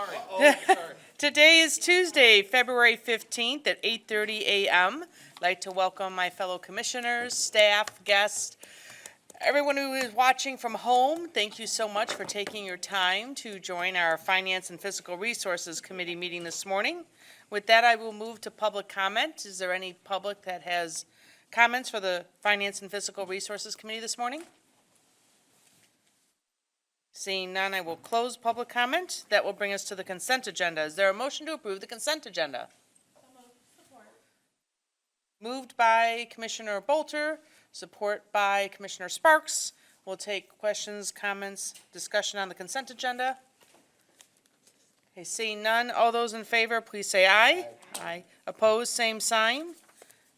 sorry. Today is Tuesday, February 15th at 8:30 a.m. I'd like to welcome my fellow commissioners, staff, guests, everyone who is watching from home. Thank you so much for taking your time to join our Finance and Fiscal Resources Committee meeting this morning. With that, I will move to public comment. Is there any public that has comments for the Finance and Fiscal Resources Committee this morning? Seeing none, I will close public comment. That will bring us to the consent agenda. Is there a motion to approve the consent agenda? Moved by Commissioner Bolter, support by Commissioner Sparks. We'll take questions, comments, discussion on the consent agenda. Okay, seeing none, all those in favor, please say aye. Aye. Opposed, same sign.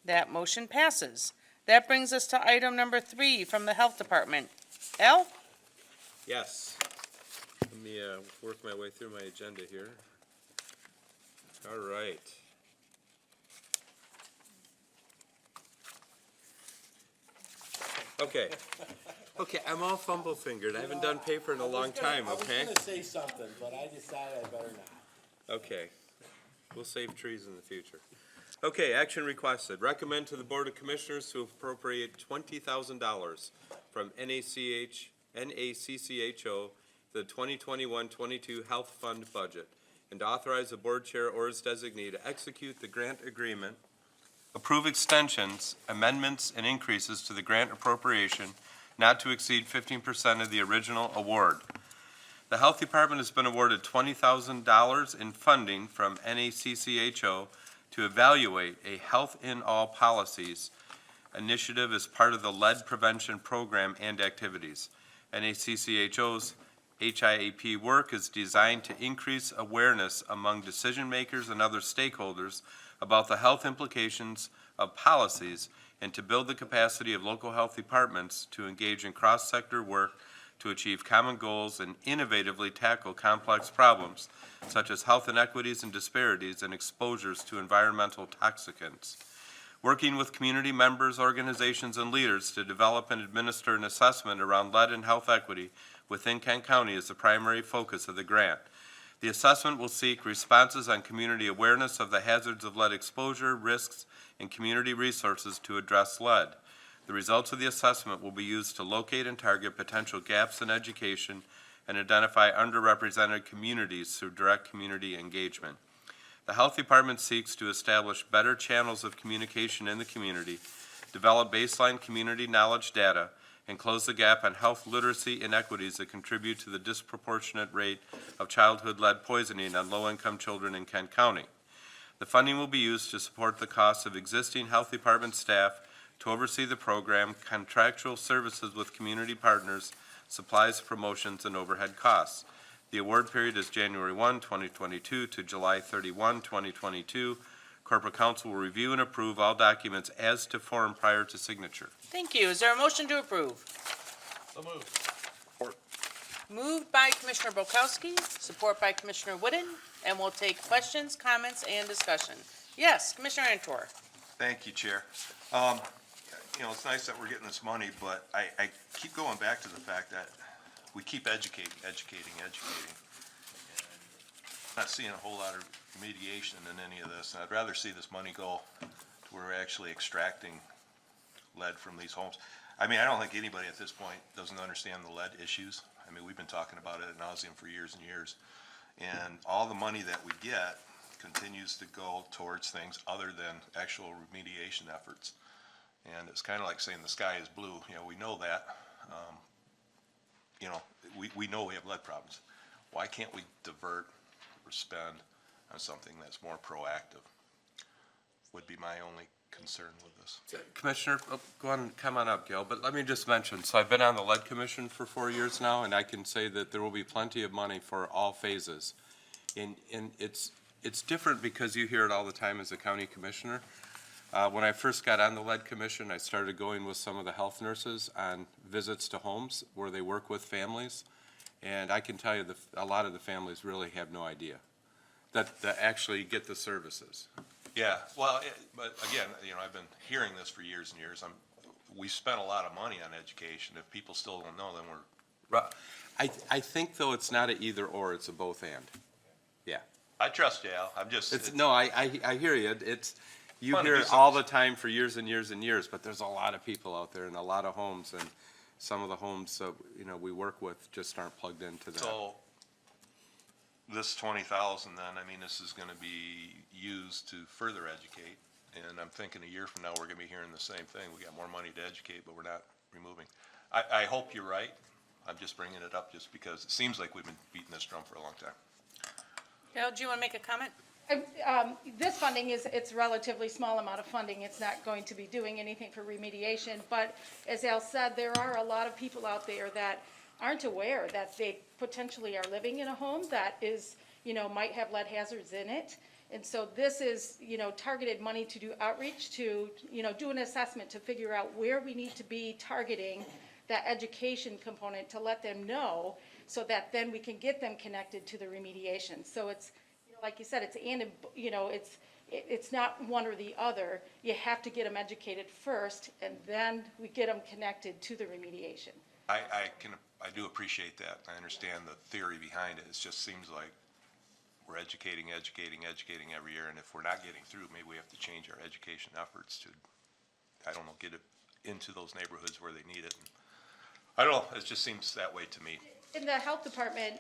That motion passes. That brings us to item number 3 from the Health Department. Al? Yes. Let me work my way through my agenda here. All right. Okay. Okay, I'm all fumble-fingered. I haven't done paper in a long time, okay? I was gonna say something, but I decided I better not. Okay. We'll save trees in the future. Okay, action requested. Recommend to the Board of Commissioners to appropriate $20,000 from NACCHO, the 2021-22 Health Fund budget, and authorize the board chair or his designee to execute the grant agreement, approve extensions, amendments, and increases to the grant appropriation not to exceed 15% of the original award. The Health Department has been awarded $20,000 in funding from NACCHO to evaluate a Health in All Policies initiative as part of the lead prevention program and activities. NACCHO's HIAP work is designed to increase awareness among decision makers and other stakeholders about the health implications of policies and to build the capacity of local health departments to engage in cross-sector work to achieve common goals and innovatively tackle complex problems such as health inequities and disparities and exposures to environmental toxicants. Working with community members, organizations, and leaders to develop and administer an assessment around lead and health equity within Kent County is the primary focus of the grant. The assessment will seek responses on community awareness of the hazards of lead exposure, risks, and community resources to address lead. The results of the assessment will be used to locate and target potential gaps in education and identify underrepresented communities through direct community engagement. The Health Department seeks to establish better channels of communication in the community, develop baseline community knowledge data, and close the gap on health literacy inequities that contribute to the disproportionate rate of childhood lead poisoning on low-income children in Kent County. The funding will be used to support the costs of existing Health Department staff, to oversee the program, contractual services with community partners, supplies, promotions, and overhead costs. The award period is January 1, 2022 to July 31, 2022. Corporate Counsel will review and approve all documents as to form prior to signature. Thank you. Is there a motion to approve? So moved. Moved by Commissioner Bolkowski, support by Commissioner Whitten, and we'll take questions, comments, and discussion. Yes, Commissioner Antor. Thank you, Chair. It's nice that we're getting this money, but I keep going back to the fact that we keep educating. And not seeing a whole lot of remediation in any of this, and I'd rather see this money go to where we're actually extracting lead from these homes. I mean, I don't think anybody at this point doesn't understand the lead issues. I mean, we've been talking about it ad nauseum for years and years. And all the money that we get continues to go towards things other than actual remediation efforts. And it's kind of like saying the sky is blue. We know that. We know we have lead problems. Why can't we divert or spend on something that's more proactive? Would be my only concern with this. Commissioner, go on, come on up, Gail, but let me just mention, so I've been on the Lead Commission for 4 years now, and I can say that there will be plenty of money for all phases. And it's different because you hear it all the time as a county commissioner. When I first got on the Lead Commission, I started going with some of the health nurses on visits to homes where they work with families. And I can tell you that a lot of the families really have no idea that actually get the services. Yeah, well, but again, I've been hearing this for years and years. We spent a lot of money on education. If people still don't know, then we're... I think, though, it's not an either or, it's a both and. I trust you, Al. I'm just, It's, no, I hear you. It's, you Fun to hear do it all the something. time for years and years and years, but there's a lot of people out there and a lot of homes, and some of the homes, you know, we work with just aren't plugged into that. so this 20,000 then, I mean, this is gonna be used to further educate. And I'm thinking a year from now, we're gonna be hearing the same thing. We got more money to educate, but we're not removing. I hope you're right. I'm just bringing it up just because it seems like we've been beating this drum for a long time. Carol, do you want to make a comment? This funding it's relatively small amount of funding. It's not going to be doing anything for remediation. But as Al said, there are a lot of people out there that aren't aware that they potentially are living in a home that is, you know, might have lead hazards in it. And so this is, you know, targeted money to do outreach, to, you know, do an assessment to figure out where we need to be targeting that education component to let them know, so that then we can get them connected to the remediation. So it's, you know, like you said, it's, and, you know, it's not one or the other. You have to get them educated first, and then we get them connected to the remediation. I do appreciate that. I understand the theory behind it. It just seems like we're educating every year, and if we're not getting through, maybe we have to change our education efforts to, I don't know, get it into those neighborhoods where they need it. I don't know, it just seems that way to me. In the health department,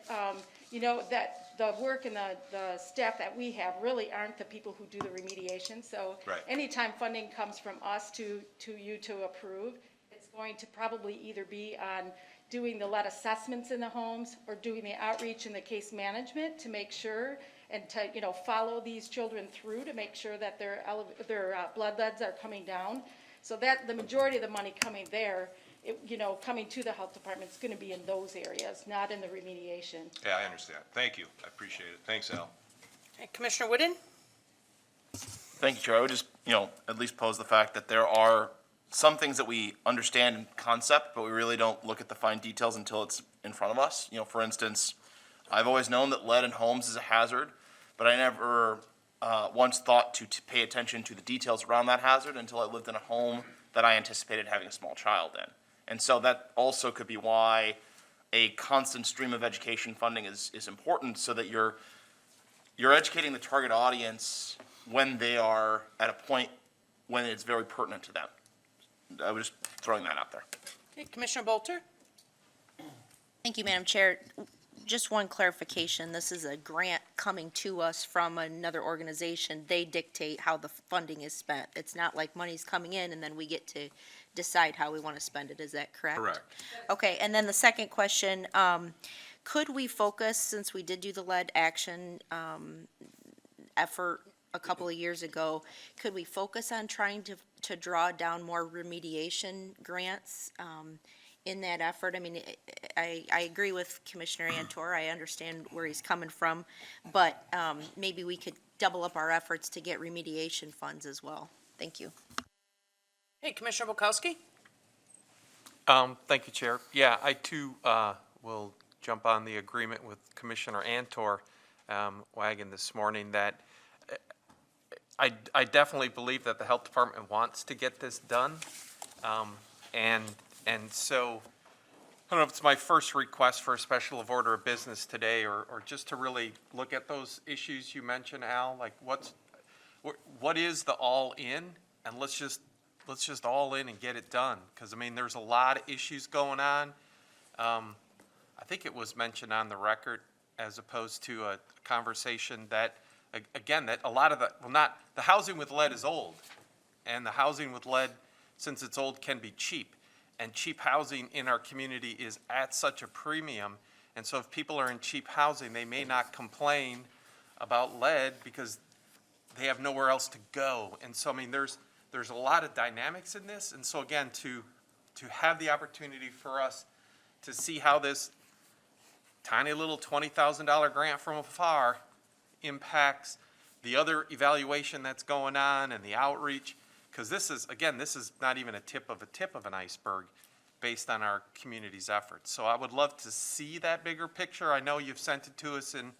you know, that the work and the staff that we have really aren't the people who do the remediation. So Right. anytime funding comes from us to you to approve, it's going to probably either be on doing the lead assessments in the homes or doing the outreach and the case management to make sure and to, you know, follow these children through to make sure that their blood leads are coming down. So that the majority of the money coming there, you know, coming to the health department is going to be in those areas, not in the remediation. Yeah, I understand. Thank you. I appreciate it. Thanks, Al. Okay, Commissioner Wooden? Thank you, Chair. I would just, you know, at least pose the fact that there are some things that we understand in concept, but we really don't look at the fine details until it's in front of us. You know, for instance, I've always known that lead in homes is a hazard, but I never once thought to pay attention to the details around that hazard until I lived in a home that I anticipated having a small child in. And so that also could be why a constant stream of education funding is important, so that you're educating the target audience when they are at a point when it's very pertinent to them. I was just throwing that out there. Okay, Commissioner Bolter? Thank you, Madam Chair. Just one clarification. This is a grant coming to us from another organization. They dictate how the funding is spent. It's not like money's coming in and then we get to decide how we want to spend it. Is that correct? Correct. Okay, and then the second question, could we focus, since we did do the lead action effort a couple of years ago, could we focus on trying to draw down more remediation grants in that effort? I mean, I agree with Commissioner Antor. I understand where he's coming from, but maybe we could double up our efforts to get remediation funds as well. Thank you. Hey, Commissioner Bukowski? Thank you, Chair. Yeah, I too will jump on the agreement with Commissioner Antor wagon this morning that I definitely believe that the Health Department wants to get this done. And so, I don't know if it's my first request for a special of order of business today, or just to really look at those issues you mentioned, Al, like what is the all-in? And let's just all in and get it done. Because, I mean, there's a lot of issues going on. I think it was mentioned on the record as opposed to a conversation that, again, that a lot of the housing with lead is old. And the housing with lead, since it's old, can be cheap. And cheap housing in our community is at such a premium. And so if people are in cheap housing, they may not complain about lead because they have nowhere else to go. And so, I mean, there's a lot of dynamics in this. And so, again, to have the opportunity for us to see how this tiny little $20,000 grant from afar impacts the other evaluation that's going on and the outreach, because this is not even a tip of an iceberg based on our community's efforts. So I would love to see that bigger picture. I know you've sent it to us in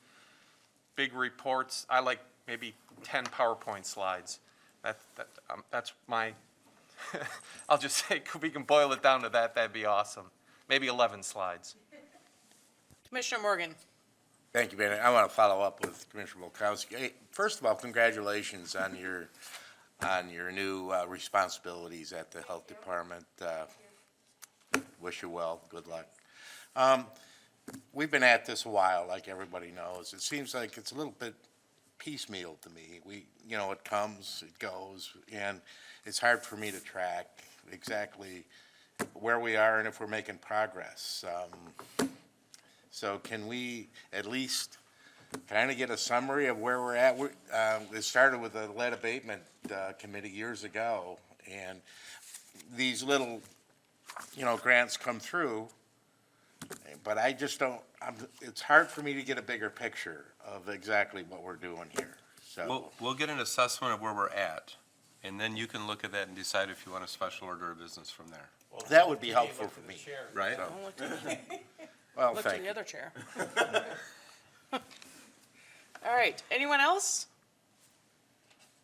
big reports. I like maybe 10 PowerPoint slides. That's my, I'll just say, if we can boil it down to that, that'd be awesome. Maybe 11 slides. Commissioner Morgan? Thank you, Ben. I want to follow up with Commissioner Volkowski. Hey, first of all, congratulations on your new responsibilities at the Health Department. Wish you well. Good luck. We've been at this a while, like everybody knows. It seems like it's a little bit piecemeal to me. It comes, it goes, and it's hard for me to track exactly where we are and if we're making progress. So can we at least kind of get a summary of where we're at? It started with the lead abatement committee years ago, and these little, grants come through, but I just don't, it's hard for me to get a bigger picture of exactly what we're doing here, so. We'll get an assessment of where we're at, and then you can look at that and decide if you want a special order of business from there. That would be helpful for me. Right. So, Don't look to well, look to thank the you. other chair. All right, anyone else?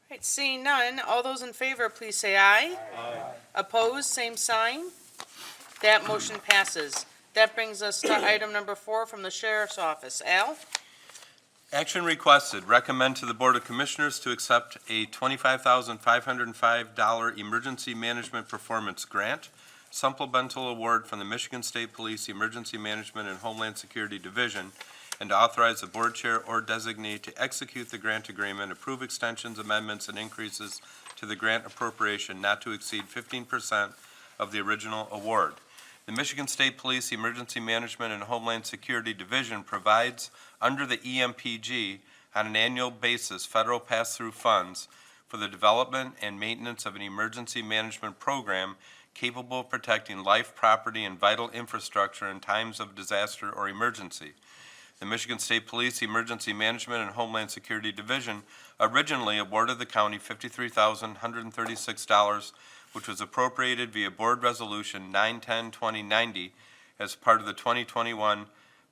All right, seeing none, all those in favor, please say aye. Aye. Opposed, same sign. That motion passes. That brings us to item number 4 from the Sheriff's Office. Al? Action requested, recommend to the Board of Commissioners to accept a $25,505 Emergency Management Performance Grant, supplemental award from the Michigan State Police Emergency Management and Homeland Security Division, and to authorize the board chair or designee to execute the grant agreement, approve extensions, amendments, and increases to the grant appropriation not to exceed 15% of the original award. The Michigan State Police Emergency Management and Homeland Security Division provides, under the EMPG, on an annual basis, federal pass-through funds for the development and maintenance of an emergency management program capable of protecting life, property, and vital infrastructure in times of disaster or emergency. The Michigan State Police Emergency Management and Homeland Security Division originally awarded the county $53,136, which was appropriated via Board Resolution 910-2090 as part of the 2021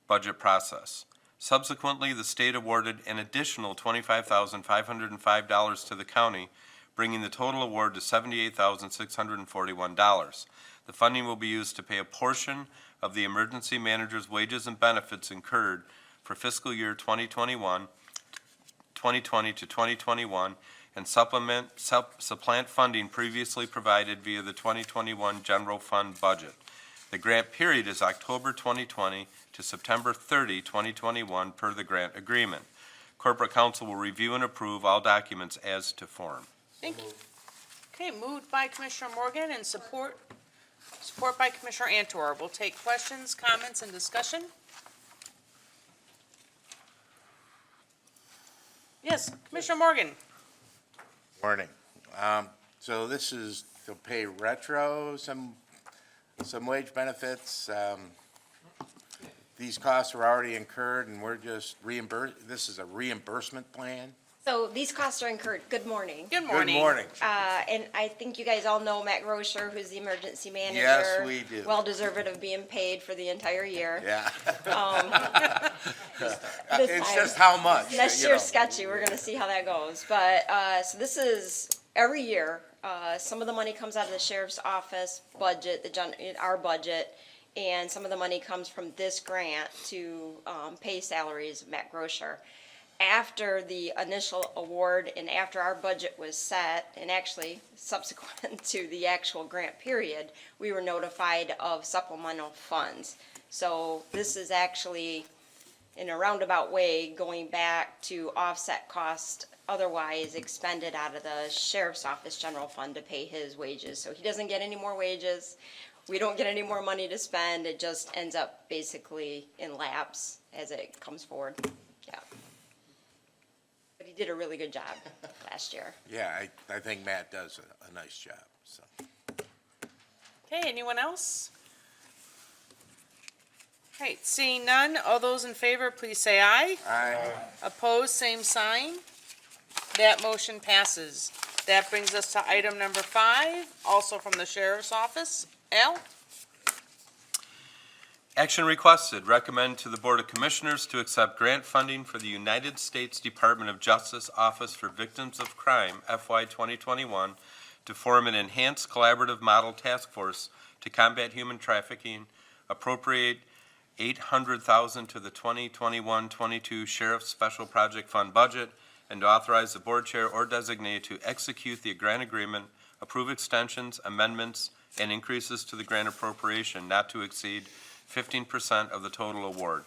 budget process. Subsequently, the state awarded an additional $25,505 to the county, bringing the total award to $78,641. The funding will be used to pay a portion of the emergency manager's wages and benefits incurred for fiscal year 2020 to 2021, and supplant funding previously provided via the 2021 general fund budget. The grant period is October 2020 to September 30, 2021, per the grant agreement. Corporate Counsel will review and approve all documents as to form. Thank you. Okay, moved by Commissioner Morgan and support by Commissioner Antor. We'll take questions, comments, and discussion. Yes, Commissioner Morgan. Morning. So this is to pay retro, some wage benefits. These costs are already incurred and we're just this is a reimbursement plan? So these costs are incurred. Good morning. Good morning. Good morning. And I think you guys all know Matt Grosher, who's the emergency manager. Yes, we do. Well deserved of being paid for the entire year. Yeah. This It's time- just how much. Next you year's know. sketchy. We're gonna see how that goes. But, so this is every year, some of the money comes out of the sheriff's office budget, our budget, and some of the money comes from this grant to, pay salaries of Matt Grosher. After the initial award and after our budget was set, and actually subsequent to the actual grant period, we were notified of supplemental funds. So this is actually, in a roundabout way, going back to offset cost otherwise expended out of the sheriff's office general fund to pay his wages. So he doesn't get any more wages. We don't get any more money to spend. It just ends up basically in laps as it comes forward. Yeah. But he did a really good job last year. Yeah, I think Matt does a nice job, so. Okay, anyone else? All right, seeing none, all those in favor, please say aye. Aye. Opposed, same sign. That motion passes. That brings us to item number 5, also from the Sheriff's Office. Al? Action requested, recommend to the Board of Commissioners to accept grant funding for the United States Department of Justice Office for Victims of Crime, FY 2021, to form an enhanced collaborative model task force to combat human trafficking, appropriate $800,000 to the 2021-22 Sheriff's Special Project Fund budget, and to authorize the board chair or designee to execute the grant agreement, approve extensions, amendments, and increases to the grant appropriation not to exceed 15% of the total award.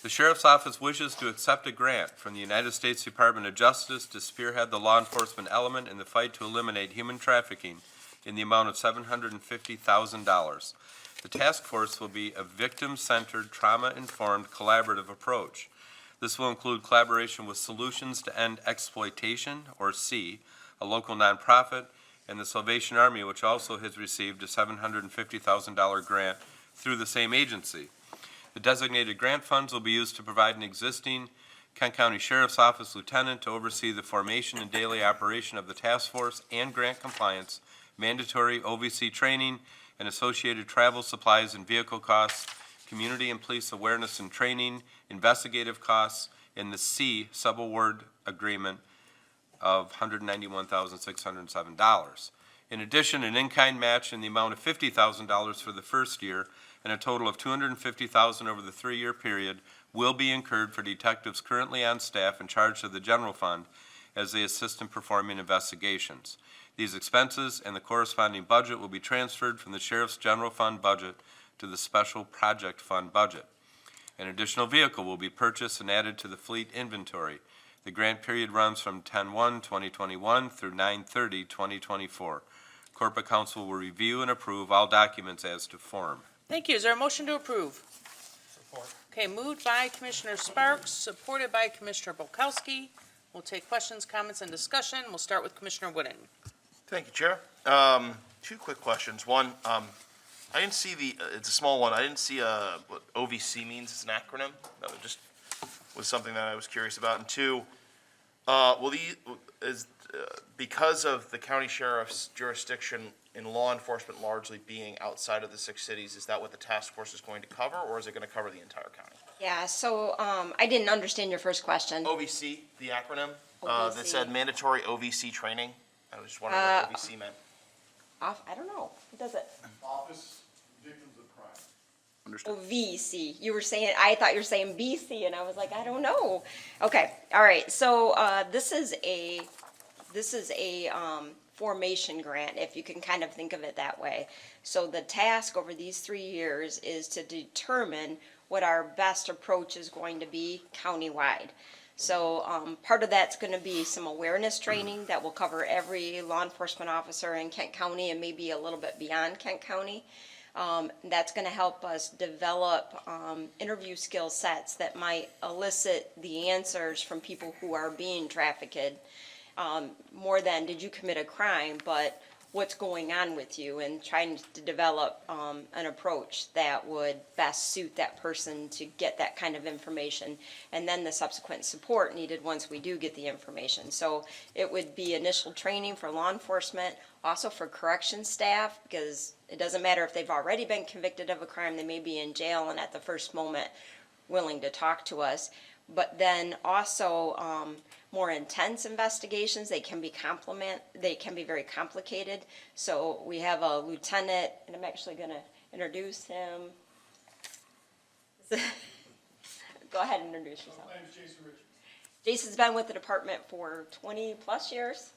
The Sheriff's Office wishes to accept a grant from the United States Department of Justice to spearhead the law enforcement element in the fight to eliminate human trafficking in the amount of $750,000. The task force will be a victim-centered, trauma-informed, collaborative approach. This will include collaboration with Solutions to End Exploitation, or SEE, a local nonprofit, and the Salvation Army, which also has received a $750,000 grant through the same agency. The designated grant funds will be used to provide an existing Kent County Sheriff's Office lieutenant to oversee the formation and daily operation of the task force and grant compliance, mandatory OVC training, and associated travel supplies and vehicle costs, community and police awareness and training, investigative costs, and the C subaward agreement of $191,607. In addition, an in-kind match in the amount of $50,000 for the first year and a total of $250,000 over the 3-year period will be incurred for detectives currently on staff and charged to the general fund as they assist in performing investigations. These expenses and the corresponding budget will be transferred from the Sheriff's General Fund budget to the Special Project Fund budget. An additional vehicle will be purchased and added to the fleet inventory. The grant period runs from 10/1/2021 through 9/30/2024. Corporate Counsel will review and approve all documents as to form. Thank you. Is there a motion to approve? Support. Okay, moved by Commissioner Sparks, supported by Commissioner Bulkowski. We'll take questions, comments, and discussion. We'll start with Commissioner Wooden. Thank you, Chair. 2 quick questions. One, I didn't see it's a small one. I didn't see what OVC means. It's an acronym. That just was something that I was curious about. And 2, because of the county sheriff's jurisdiction in law enforcement largely being outside of the 6 cities, is that what the task force is going to cover, or is it going to cover the entire county? Yeah, so, I didn't understand your first question. OVC, the acronym, OVC. that said mandatory OVC training. I was just wondering what OVC meant. I don't know. What does it? Office Victims of Crime. Understood. Oh, VC. You were saying, I thought you were saying BC, and I was like, I don't know. Okay, all right. So this is a formation grant, if you can kind of think of it that way. So the task over these 3 years is to determine what our best approach is going to be countywide. So part of that's going to be some awareness training that will cover every law enforcement officer in Kent County and maybe a little bit beyond Kent County. That's going to help us develop interview skill sets that might elicit the answers from people who are being trafficked. More than did you commit a crime, but what's going on with you, and trying to develop an approach that would best suit that person to get that kind of information, and then the subsequent support needed once we do get the information. So it would be initial training for law enforcement, also for corrections staff, because it doesn't matter if they've already been convicted of a crime, they may be in jail and at the first moment willing to talk to us. But then also more intense investigations, they can be very complicated. So we have a lieutenant, and I'm actually going to introduce him. Go ahead and introduce yourself. My name is Jason Richards. Jason's been with the department for 20 plus years.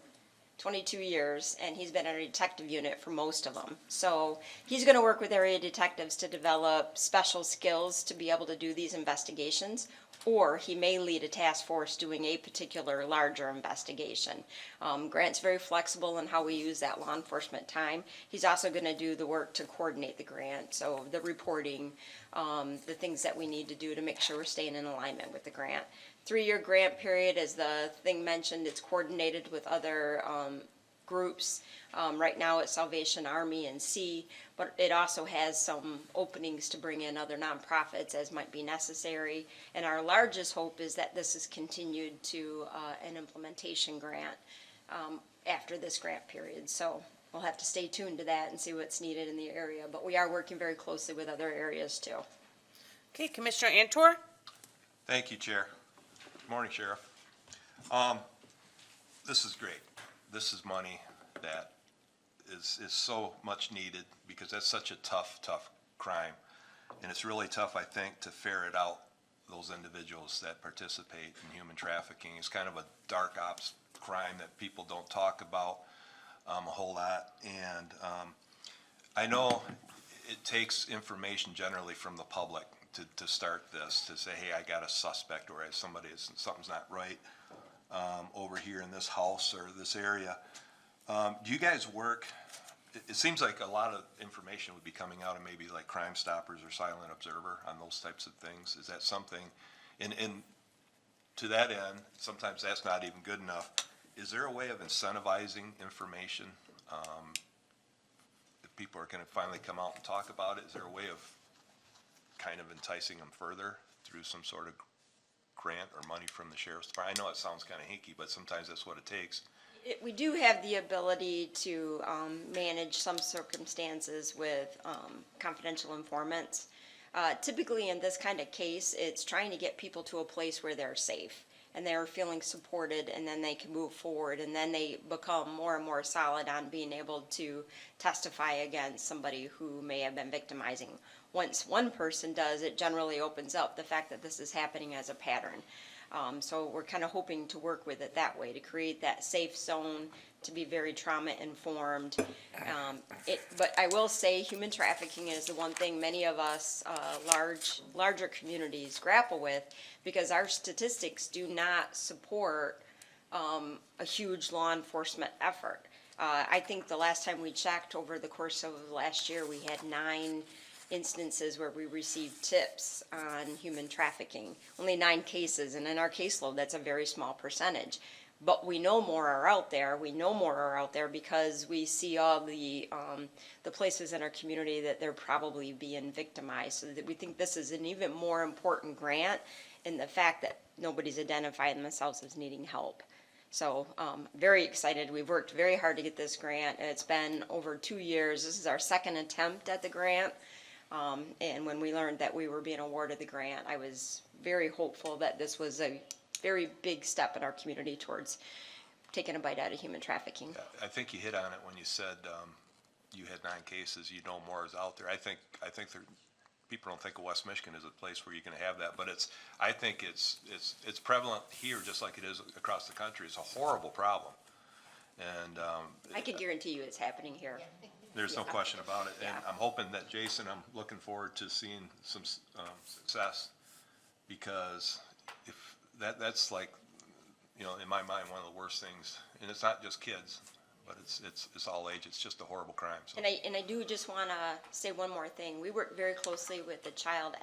22 years, and he's been in a detective unit for most of them. So he's going to work with area detectives to develop special skills to be able to do these investigations, or he may lead a task force doing a particular larger investigation. Grant's very flexible in how we use that law enforcement time. He's also going to do the work to coordinate the grant, so the reporting, the things that we need to do to make sure we're staying in alignment with the grant. 3-year grant period, as the thing mentioned, it's coordinated with other groups. Right now it's Salvation Army and SEE, but it also has some openings to bring in other nonprofits as might be necessary. And our largest hope is that this is continued to an implementation grant after this grant period. So we'll have to stay tuned to that and see what's needed in the area. But we are working very closely with other areas too. Okay, Commissioner Antor? Thank you, Chair. Good morning, Sheriff. This is great. This is money that is so much needed, because that's such a tough crime. And it's really tough, I think, to ferret out those individuals that participate in human trafficking. It's kind of a dark ops crime that people don't talk about a whole lot. And I know it takes information generally from the public to start this, to say, hey, I got a suspect, or something's not right over here in this house or this area. Do you guys work, it seems like a lot of information would be coming out of maybe like Crime Stoppers or Silent Observer on those types of things. Is that something, and to that end, sometimes that's not even good enough. Is there a way of incentivizing information? If people are gonna finally come out and talk about it, is there a way of kind of enticing them further through some sort of grant or money from the sheriff's department? I know it sounds kind of hinky, but sometimes that's what it takes. We do have the ability to manage some circumstances with confidential informants. Typically, in this kind of case, it's trying to get people to a place where they're safe and they're feeling supported, and then they can move forward, and then they become more and more solid on being able to testify against somebody who may have been victimizing. Once one person does, it generally opens up the fact that this is happening as a pattern. So we're kind of hoping to work with it that way, to create that safe zone, to be very trauma informed. But I will say human trafficking is the one thing many of us, larger communities grapple with, because our statistics do not support a huge law enforcement effort. I think the last time we checked, over the course of last year, we had 9 instances where we received tips on human trafficking. Only 9 cases, and in our caseload, that's a very small percentage. But we know more are out there. We know more are out there because we see all the places in our community that they're probably being victimized. So that we think this is an even more important grant in the fact that nobody's identifying themselves as needing help. So very excited. We've worked very hard to get this grant. It's been over 2 years. This is our second attempt at the grant. And when we learned that we were being awarded the grant, I was very hopeful that this was a very big step in our community towards taking a bite out of human trafficking. I think you hit on it when you said you had 9 cases, you know more is out there. I think people don't think of West Michigan as a place where you can have that, but I think it's prevalent here just like it is across the country. It's a horrible problem. And I can guarantee you it's happening here. there's no question about it. And Yeah. I'm hoping that, Jason, I'm looking forward to seeing some success, because if that's like, you know, in my mind, one of the worst things, and it's not just kids, but it's all age. It's just a horrible crime. So. And I do just want to say one more thing. We work very closely with the Child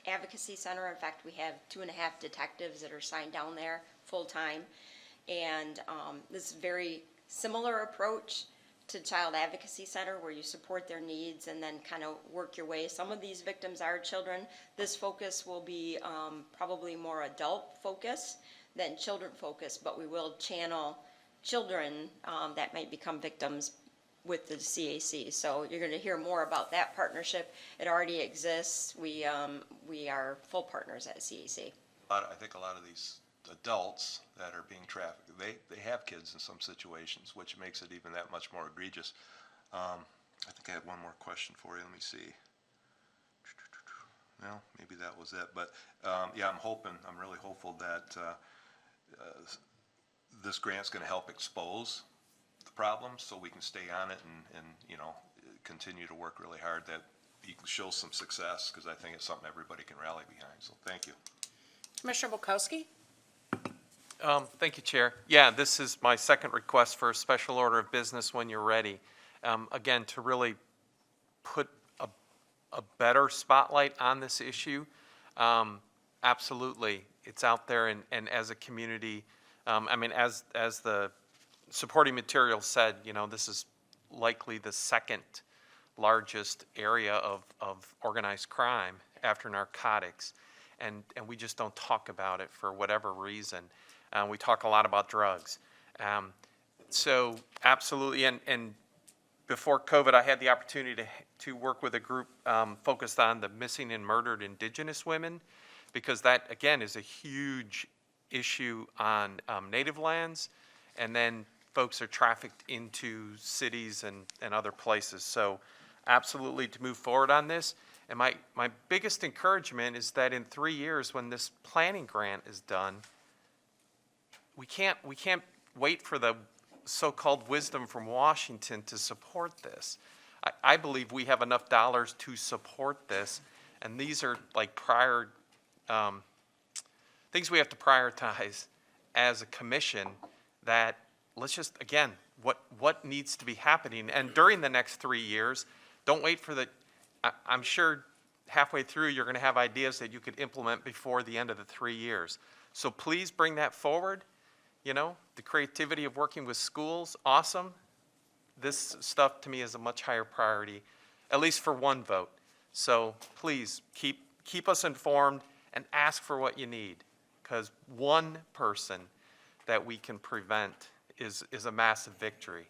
Advocacy Center. In fact, we have 2.5 detectives that are signed down there full-time. And this is a very similar approach to Child Advocacy Center, where you support their needs and then kind of work your way. Some of these victims are children. This focus will be probably more adult focus than children focus, but we will channel children that might become victims with the CAC. So you're going to hear more about that partnership. It already exists. We are full partners at CAC. I think a lot of these adults that are being trafficked, they have kids in some situations, which makes it even that much more egregious. I think I had one more question for you. Let me see. Well, maybe that was it. But yeah, I'm really hopeful that this grant's going to help expose the problems so we can stay on it and you know, continue to work really hard, that you can show some success, because I think it's something everybody can rally behind. So thank you. Commissioner Bukowski? Thank you, Chair. Yeah, this is my second request for a special order of business when you're ready. Again, to really put a better spotlight on this issue. Absolutely, it's out there, and as a community, I mean, as the supporting material said, you know, this is likely the second largest area of organized crime after narcotics, and we just don't talk about it for whatever reason. We talk a lot about drugs. So absolutely, and before COVID, I had the opportunity to work with a group focused on the missing and murdered Indigenous women, because that, again, is a huge issue on native lands, and then folks are trafficked into cities and other places. So absolutely to move forward on this. And my biggest encouragement is that in 3 years, when this planning grant is done, we can't wait for the so-called wisdom from Washington to support this. I believe we have enough dollars to support this, and these are like things we have to prioritize as a commission, that let's just, again, what needs to be happening. And during the next 3 years, don't wait for I'm sure halfway through, you're going to have ideas that you could implement before the end of the 3 years. So please bring that forward. You know, the creativity of working with schools, awesome. This stuff to me is a much higher priority, at least for one vote. So please keep us informed and ask for what you need, because one person that we can prevent is a massive victory.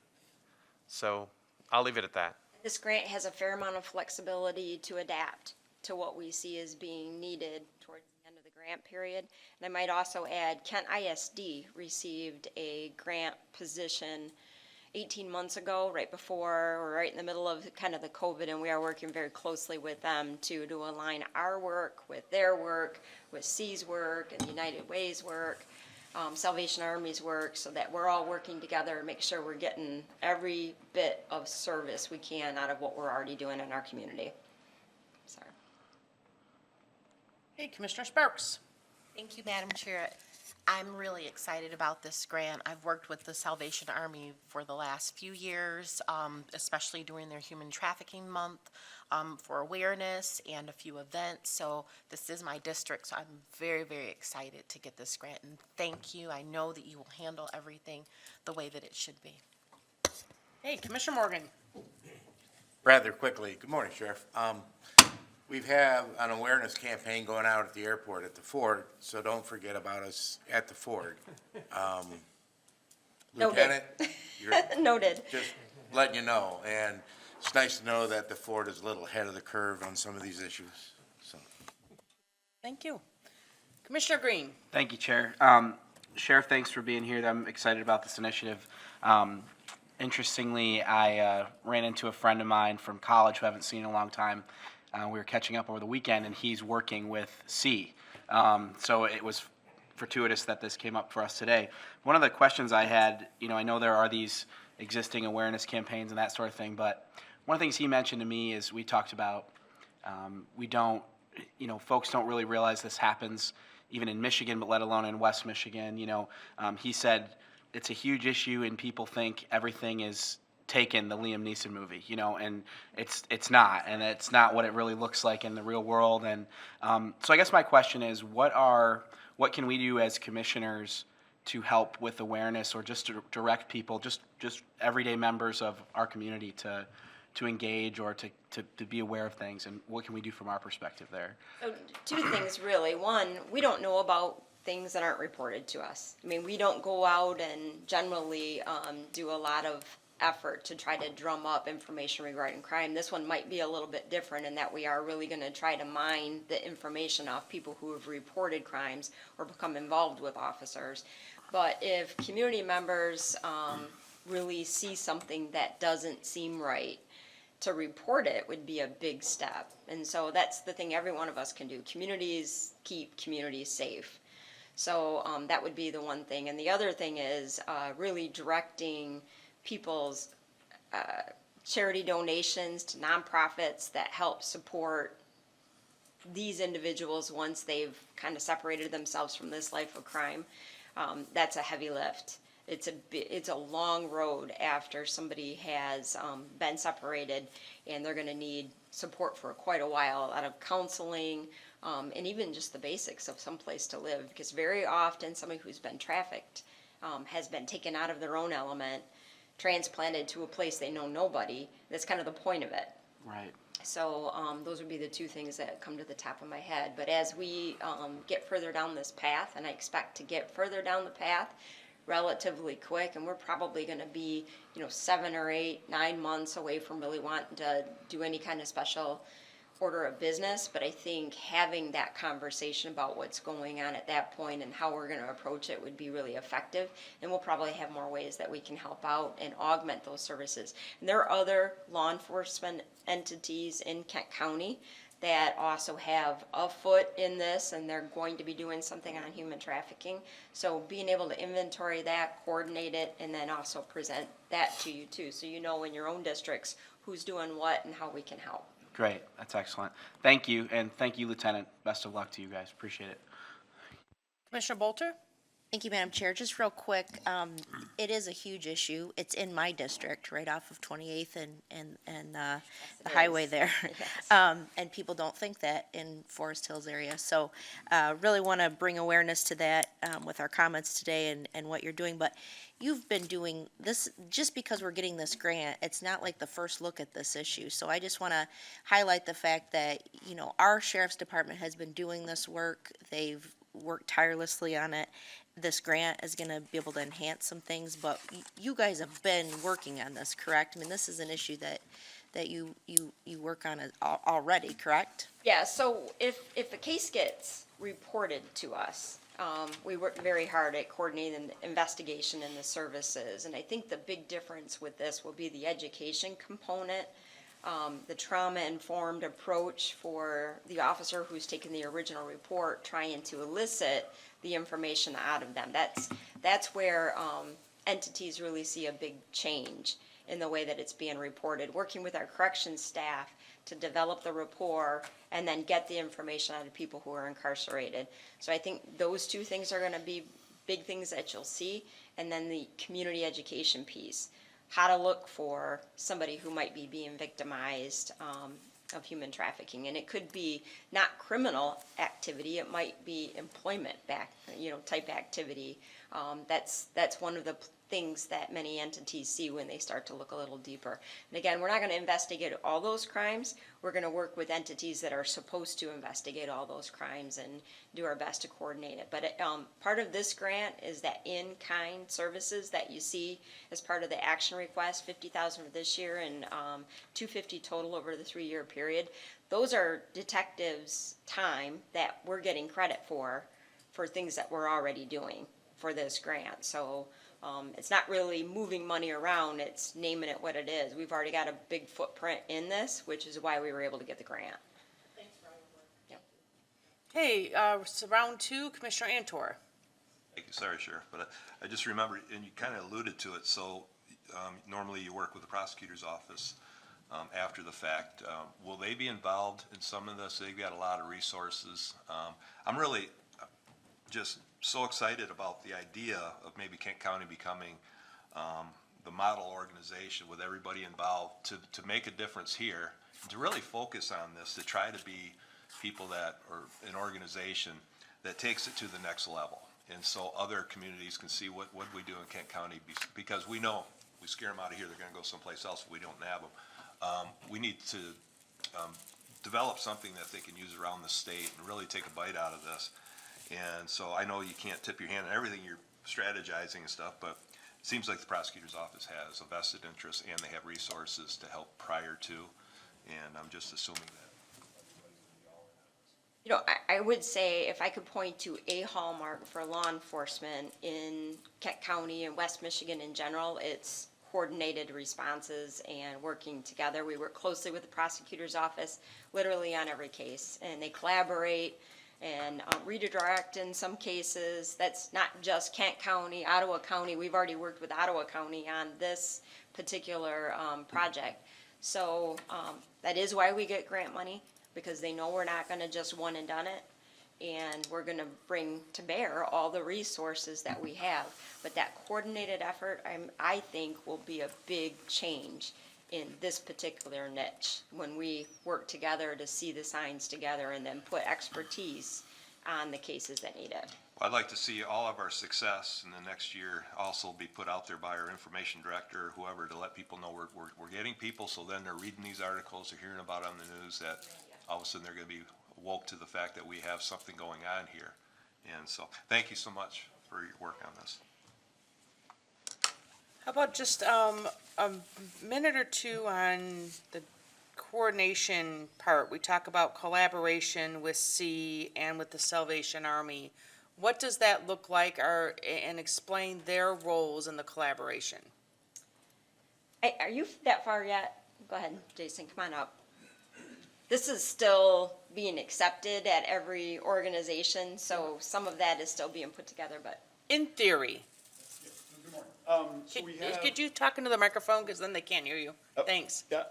So I'll leave it at that. This grant has a fair amount of flexibility to adapt to what we see as being needed towards the end of the grant period. And I might also add, Kent ISD received a grant position 18 months ago, right before, or right in the middle of kind of the COVID, and we are working very closely with them to align our work with their work, with C's work and United Way's work, Salvation Army's work, so that we're all working together and make sure we're getting every bit of service we can out of what we're already doing in our community. Sorry. Hey, Commissioner Sparks. Thank you, Madam Chair. I'm really excited about this grant. I've worked with the Salvation Army for the last few years, especially during their Human Trafficking Month, for awareness and a few events. So this is my district, so I'm very, very excited to get this grant. And thank you. I know that you will handle everything the way that it should be. Hey, Commissioner Morgan. Rather quickly, good morning, Sheriff. We have an awareness campaign going out at the airport at the Ford, so don't forget about us at the Ford. Noted. Lieutenant, you're Noted. just letting you know, and it's nice to know that the Ford is a little ahead of the curve on some of these issues, so. Thank you. Commissioner Green. Thank you, Chair. Sheriff, thanks for being here. I'm excited about this initiative. Interestingly, I ran into a friend of mine from college who I haven't seen in a long time. We were catching up over the weekend, and he's working with C. So it was fortuitous that this came up for us today. One of the questions I had, I know there are these existing awareness campaigns and that sort of thing, but one of the things he mentioned to me is we talked about folks don't really realize this happens even in Michigan, but let alone in West Michigan. He said it's a huge issue and people think everything is Taken, the Liam Neeson movie, and it's not, and it's not what it really looks like in the real world. And so I guess my question is, what can we do as commissioners to help with awareness, or just to direct people, just everyday members of our community to engage or to be aware of things, and what can we do from our perspective there? So, two things really. One, we don't know about things that aren't reported to us. I mean, we don't go out and generally do a lot of effort to try to drum up information regarding crime. This one might be a little bit different in that we are really going to try to mine the information off people who have reported crimes or become involved with officers. But if community members really see something that doesn't seem right, to report it would be a big step. And so that's the thing every one of us can do. Communities keep communities safe. So that would be the one thing. And the other thing is really directing people's charity donations to nonprofits that help support these individuals once they've kind of separated themselves from this life of crime. That's a heavy lift. It's a long road after somebody has been separated, and they're going to need support for quite a while, a lot of counseling, and even just the basics of some place to live. Because very often somebody who's been trafficked has been taken out of their own element, transplanted to a place they know nobody. That's kind of the point of it. Right. So those would be the two things that come to the top of my head. But as we get further down this path, and I expect to get further down the path relatively quick, and we're probably going to be 7 or 8, 9 months away from really wanting to do any kind of special order of business. But I think having that conversation about what's going on at that point and how we're going to approach it would be really effective, and we'll probably have more ways that we can help out and augment those services. And there are other law enforcement entities in Kent County that also have a foot in this, and they're going to be doing something on human trafficking. So being able to inventory that, coordinate it, and then also present that to you too, so you know in your own districts who's doing what and how we can help. Great, that's excellent. Thank you, and thank you, Lieutenant. Best of luck to you guys. Appreciate it. Commissioner Bolter? Thank you, Madam Chair. Just real quick, it is a huge issue. It's in my district, right off of 28th and the highway there. And people don't think that in Forest Hills area. So really want to bring awareness to that with our comments today and what you're doing. But you've been doing this, just because we're getting this grant, it's not like the first look at this issue. So I just want to highlight the fact that, you know, our sheriff's department has been doing this work. They've worked tirelessly on it. This grant is going to be able to enhance some things, but you guys have been working on this, correct? I mean, this is an issue that you work on already, correct? Yeah, so if a case gets reported to us, we work very hard at coordinating the investigation and the services. And I think the big difference with this will be the education component, the trauma-informed approach for the officer who's taken the original report, trying to elicit the information out of them. That's where entities really see a big change in the way that it's being reported. Working with our corrections staff to develop the rapport and then get the information out of people who are incarcerated. So I think those two things are going to be big things that you'll see. And then the community education piece, how to look for somebody who might be being victimized of human trafficking. And it could be not criminal activity, it might be employment type activity. That's one of the things that many entities see when they start to look a little deeper. And again, we're not going to investigate all those crimes. We're going to work with entities that are supposed to investigate all those crimes and do our best to coordinate it. But part of this grant is that in-kind services that you see as part of the action request, $50,000 for this year and $250 total over the 3-year period. Those are detectives' time that we're getting credit for things that we're already doing for this grant. So it's not really moving money around, it's naming it what it is. We've already got a big footprint in this, which is why we were able to get the grant. Thanks for all your work. Yep. Hey, so round 2, Commissioner Antor. Thank you, sorry, Sheriff, but I just remember, and you kind of alluded to it, so normally you work with the prosecutor's office after the fact. Will they be involved in some of this? They've got a lot of resources. I'm really just so excited about the idea of maybe Kent County becoming the model organization with everybody involved to make a difference here, to really focus on this, to try to be people that, or an organization that takes it to the next level. And so other communities can see what we do in Kent County, because we know we scare them out of here, they're gonna go someplace else if we don't have them. We need to develop something that they can use around the state and really take a bite out of this. And so I know you can't tip your hand on everything you're strategizing and stuff, but it seems like the prosecutor's office has a vested interest and they have resources to help prior to, and I'm just assuming that. You know, I would say if I could point to a hallmark for law enforcement in Kent County and West Michigan in general, it's coordinated responses and working together. We work closely with the prosecutor's office literally on every case, and they collaborate and redirect in some cases. That's not just Kent County, Ottawa County. We've already worked with Ottawa County on this particular project. So that is why we get grant money, because they know we're not gonna just one and done it. And we're gonna bring to bear all the resources that we have. But that coordinated effort, I think, will be a big change in this particular niche, when we work together to see the signs together and then put expertise on the cases that need it. Well, I'd like to see all of our success in the next year also be put out there by our information director or whoever, to let people know we're getting people, so then they're reading these articles, they're hearing about it on the news, that all of a sudden they're gonna be woke to the fact that we have something going on here. And so, thank you so much for your work on this. How about just a minute or two on the coordination part? We talk about collaboration with C and with the Salvation Army. What does that look like, and explain their roles in the collaboration? Are you that far yet? Go ahead, Jason, come on up. this is still being accepted at every organization, so some of that is still being put together, but In theory, Good morning. So we have. could you talk into the microphone, because then they can't hear you? Thanks. Yeah,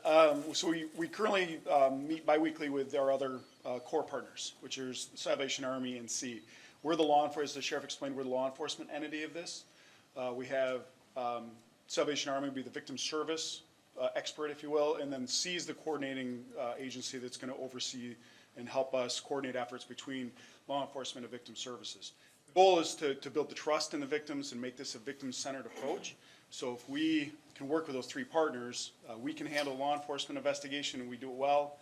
so we currently meet biweekly with our other core partners, which is Salvation Army and C. We're the law enforcement, as the sheriff explained, we're the law enforcement entity of this. We have Salvation Army be the victim service expert, if you will, and then C is the coordinating agency that's going to oversee and help us coordinate efforts between law enforcement and victim services. The goal is to build the trust in the victims and make this a victim-centered approach. So if we can work with those three partners, we can handle law enforcement investigation and we do it well.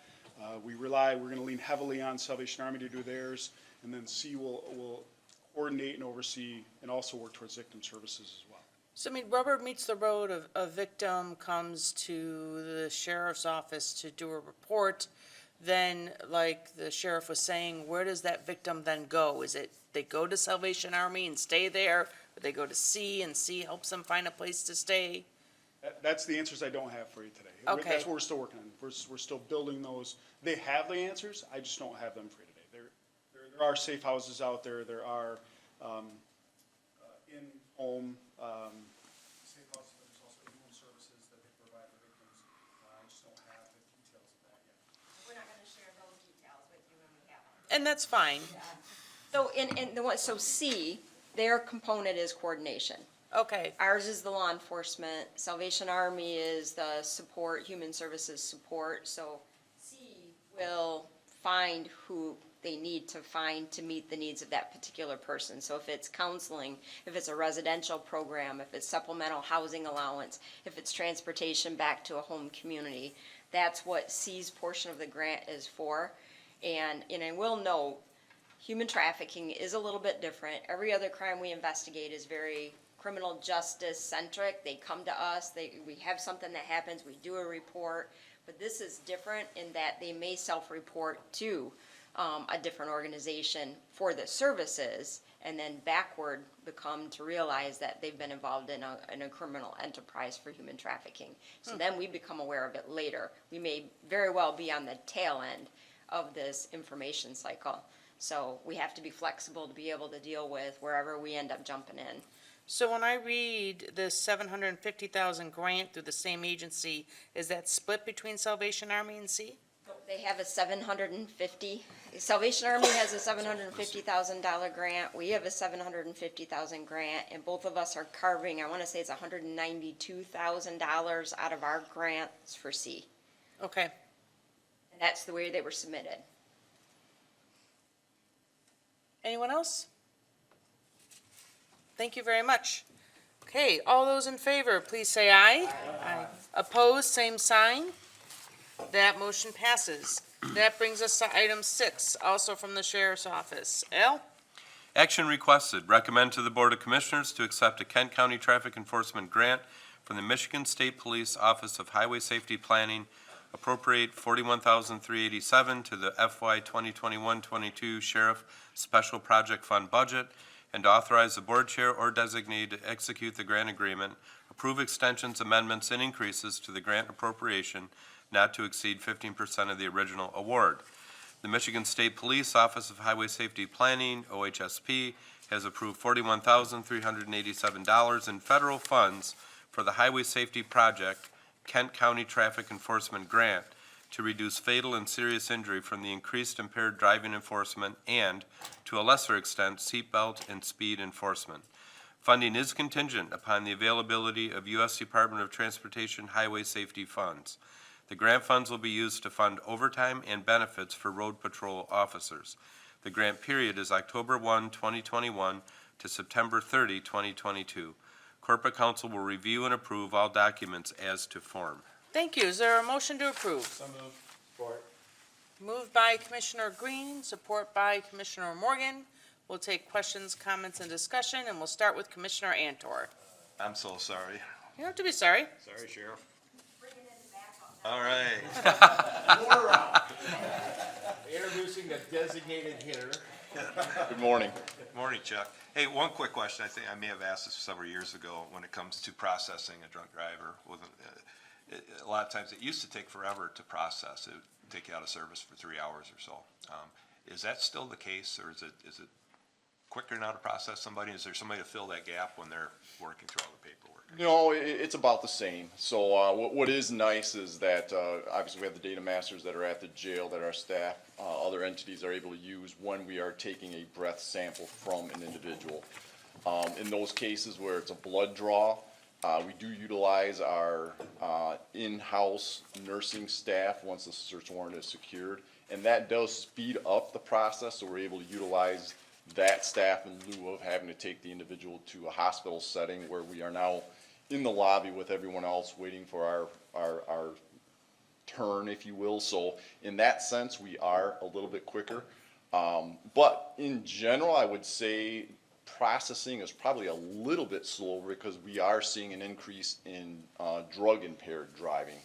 We're going to lean heavily on Salvation Army to do theirs, and then C will coordinate and oversee and also work towards victim services as well. So, I mean, rubber meets the road, a victim comes to the sheriff's office to do a report, then, like the sheriff was saying, where does that victim then go? Is it, they go to Salvation Army and stay there, or they go to C and C helps them find a place to stay? That's the answers I don't have for you today. Okay. That's what we're still working on. We're still building those. They have the answers, I just don't have them for you today. There are safe houses out there, there are in-home safe houses, but there's also in-home services that they provide for victims. I just don't have the details of that yet. we're not gonna share those details with you when we have them. And that's fine. So so C, their component is coordination. Okay, Ours is the law enforcement, Salvation Army is the support, human services support, so C will find who they need to find to meet the needs of that particular person. So if it's counseling, if it's a residential program, if it's supplemental housing allowance, if it's transportation back to a home community, that's what C's portion of the grant is for. And I will note, human trafficking is a little bit different. Every other crime we investigate is very criminal justice centric. They come to us, we have something that happens, we do a report, but this is different in that they may self-report to a different organization for the services, and then backward become to realize that they've been involved in a criminal enterprise for human trafficking. So then we become aware of it later. We may very well be on the tail end of this information cycle. So we have to be flexible to be able to deal with wherever we end up jumping in. so when I read this 750,000 grant through the same agency, is that split between Salvation Army and C? They have a Salvation Army has a $750,000 grant. We have a $750,000 grant, and both of us are carving, I want to say it's $192,000 out of our grants for C. Okay, And that's the way they were submitted. anyone else? Thank you very much. Okay, all those in favor, please say aye. Aye. Opposed, same sign. That motion passes. That brings us to item 6, also from the sheriff's office. Al? Action requested, recommend to the Board of Commissioners to accept a Kent County Traffic Enforcement Grant from the Michigan State Police Office of Highway Safety Planning, appropriate $41,387 to the FY 2021-22 Sheriff Special Project Fund budget, and authorize the board chair or designee to execute the grant agreement, approve extensions, amendments, and increases to the grant appropriation not to exceed 15% of the original award. The Michigan State Police Office of Highway Safety Planning, OHSP, has approved $41,387 in federal funds for the Highway Safety Project Kent County Traffic Enforcement Grant to reduce fatal and serious injury from the increased impaired driving enforcement and, to a lesser extent, seatbelt and speed enforcement. Funding is contingent upon the availability of U.S. Department of Transportation highway safety funds. The grant funds will be used to fund overtime and benefits for road patrol officers. The grant period is October 1, 2021 to September 30, 2022. Corporate Counsel will review and approve all documents as to form. Thank you. Is there a motion to approve? So moved. Support. Moved by Commissioner Green, support by Commissioner Morgan. We'll take questions, comments, and discussion, and we'll start with Commissioner Antor. I'm so sorry. You don't have to be sorry. Sorry, Sheriff. All right. Introducing the designated hitter. Good morning. Morning, Chuck. Hey, one quick question. I think I may have asked this several years ago when it comes to processing a drunk driver. A lot of times it used to take forever to process. take you out of service for 3 hours or so. Is that still the case, or is it quicker now to process somebody? Is there somebody to fill that gap when they're working through all the paperwork? No, it's about the same. So what is nice is that obviously we have the data masters that are at the jail that our staff, other entities are able to use when we are taking a breath sample from an individual. In those cases where it's a blood draw, we do utilize our in-house nursing staff once the search warrant is secured. And that does speed up the process, so we're able to utilize that staff in lieu of having to take the individual to a hospital setting where we are now in the lobby with everyone else waiting for our turn, if you will. So in that sense, we are a little bit quicker. But in general, I would say processing is probably a little bit slower because we are seeing an increase in drug impaired driving,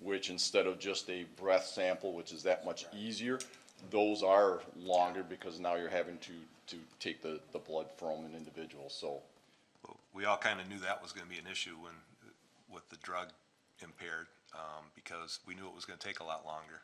which instead of just a breath sample, which is that much easier, those are longer because now you're having to take the blood from an individual. So We all kind of knew that was going to be an issue with the drug impaired, because we knew it was going to take a lot longer,